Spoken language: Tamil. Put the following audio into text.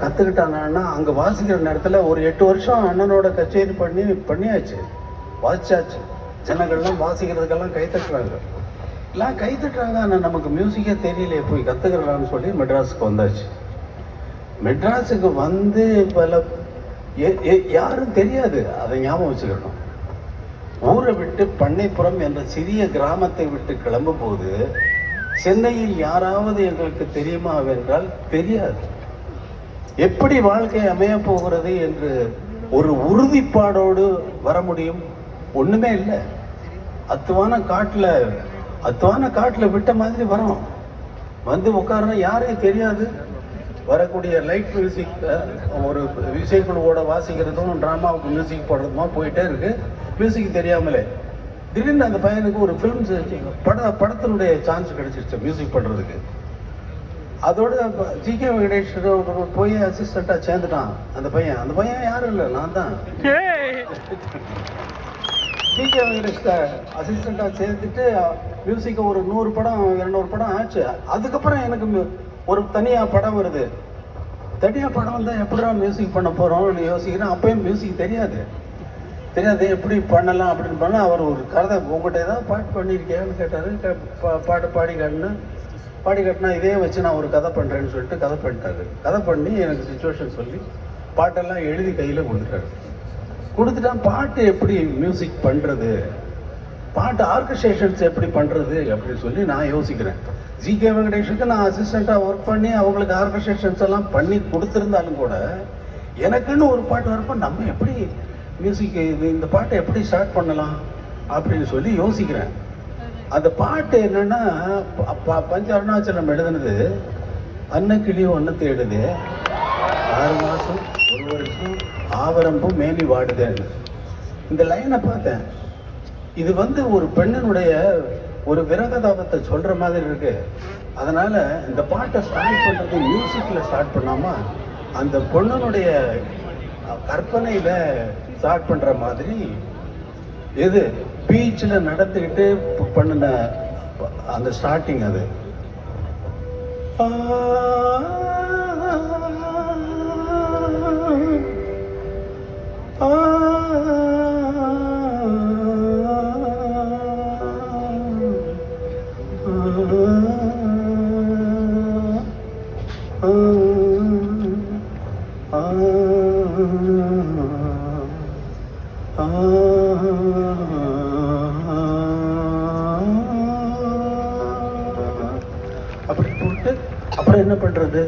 கற்றுக்கிட்டானா அங்கே வாசிக்கிற நேரத்தில் ஒரு 8 வருஷம் அண்ணனோட கச்சேரி பண்ணியாச்சு, வாசிச்சாச்சு. ஜனங்கள்லாம் வாசிக்கிறதுக்கெல்லாம் கைத்தட்டுறாங்க, எல்லாம் கைத்தட்டுறாங்க. ஆனால் நமக்கு மியூசிக்கே தெரியலையே, போய் கற்றுக்கிறலான்னு சொல்லி மெட்ராஸுக்கு வந்தாச்சு. மெட்ராஸுக்கு வந்து பல யாரும் தெரியாது, அதை ஞாபகம் வச்சுக்கணும். ஊரை விட்டு பண்ணைப்புறம் என்ற சிறிய கிராமத்தை விட்டு கிளம்பும் போது சென்னையில் யாராவது எங்களுக்கு தெரியுமா என்றால் தெரியாது. எப்படி வாழ்க்கை அமைய போகிறது என்று ஒரு உறுதிப்பாடோடு வர முடியும்? ஒண்ணுமே இல்லை. அத்துவான காட்டில் விட்ட மாதிரி வரோம். வந்து உட்காரணும், யாரையும் தெரியாது. வரக்கூடிய லைட் மியூசிக், ஒரு இசைக்குழுவோட வாசிக்கிறதும் ட்ராமாவுக்கு மியூசிக் போடுறதுமா போயிட்டே இருக்கு. மியூசிக் தெரியாமலே திடீர்னு அந்த பையனுக்கு ஒரு ஃபிலிம்ஸ் படத்தினுடைய சான்ஸ் கிடைச்சிருச்சு மியூசிக் பண்ணுறதுக்கு. அதோட ஜிகே வெங்கடேஷ் போய் அசிஸ்டண்ட்டாக சேர்ந்துட்டான் அந்த பையன் யாரும் இல்லை, நான் தான். ஜிகே வெங்கடேஷ் அசிஸ்டண்ட்டாக சேர்ந்துட்டு மியூசிக்கை ஒரு 100 படம் 200 படம் ஆச்சு. அதுக்கப்புறம் எனக்கு ஒரு தனியாக படம் வருது. தனியாக படம் வந்தால் எப்படிடா மியூசிக் பண்ண போகிறோம்னு யோசிக்கிறேன். அப்பயும் மியூசிக் தெரியாது, எப்படி பண்ணலாம் அப்படின்னு பண்ணால் அவர் ஒரு கதை, உங்கள்கிட்ட ஏதாவது பாட்டு பண்ணியிருக்கேன்னு கேட்டார். பாட்டு பாடி காட்டினா இதே வச்சு நான் ஒரு கதை பண்ணுறேன்னு சொல்லிட்டு கதை பண்ணிட்டாரு. கதை பண்ணி எனக்கு சுச்சுவேஷன் சொல்லி பாட்டெல்லாம் எழுதி கையில் கொடுத்துட்டான். பாட்டு எப்படி மியூசிக் பண்ணுறது, பாட்டு ஆர்கஸ்ட்ரேஷன்ஸ் எப்படி பண்ணுறது அப்படின்னு சொல்லி நான் யோசிக்கிறேன். ஜிகே வெங்கடேஷுக்கு நான் அசிஸ்டண்ட்டாக ஒர்க் பண்ணி அவங்களுக்கு ஆர்கஸ்ட்ரேஷன்ஸ் எல்லாம் பண்ணி கொடுத்துருந்தாலும் கூட எனக்குன்னு ஒரு பாட்டு வரப்போ நம்ம எப்படி மியூசிக் இந்த பாட்டை எப்படி ஸ்டார்ட் பண்ணலாம் அப்படின்னு சொல்லி யோசிக்கிறேன். அந்த பாட்டு என்னன்னா பஞ்ச அருணாச்சலம் எழுதுனது, அன்னக்கிளியும் ஒன்று தேடுது 6 மாதம் 1 வருஷம் ஆவரம்பும் மேனி வாடுதேன்னு. இந்த லைனை பார்த்தேன். இது வந்து ஒரு பெண்ணினுடைய ஒரு விரகதாபத்தை சொல்கிற மாதிரி இருக்கு. அதனால் இந்த பாட்டை ஸ்டார்ட் பண்ணுறது மியூசிக்கில் ஸ்டார்ட் பண்ணாமல் அந்த பொண்ணுனுடைய கற்பனையில் ஸ்டார்ட் பண்ணுற மாதிரி எது பீச்சில் நடந்துக்கிட்டு பண்ணின அந்த ஸ்டார்டிங் அது. அப்படி போட்டு அப்புறம் என்ன பண்றது?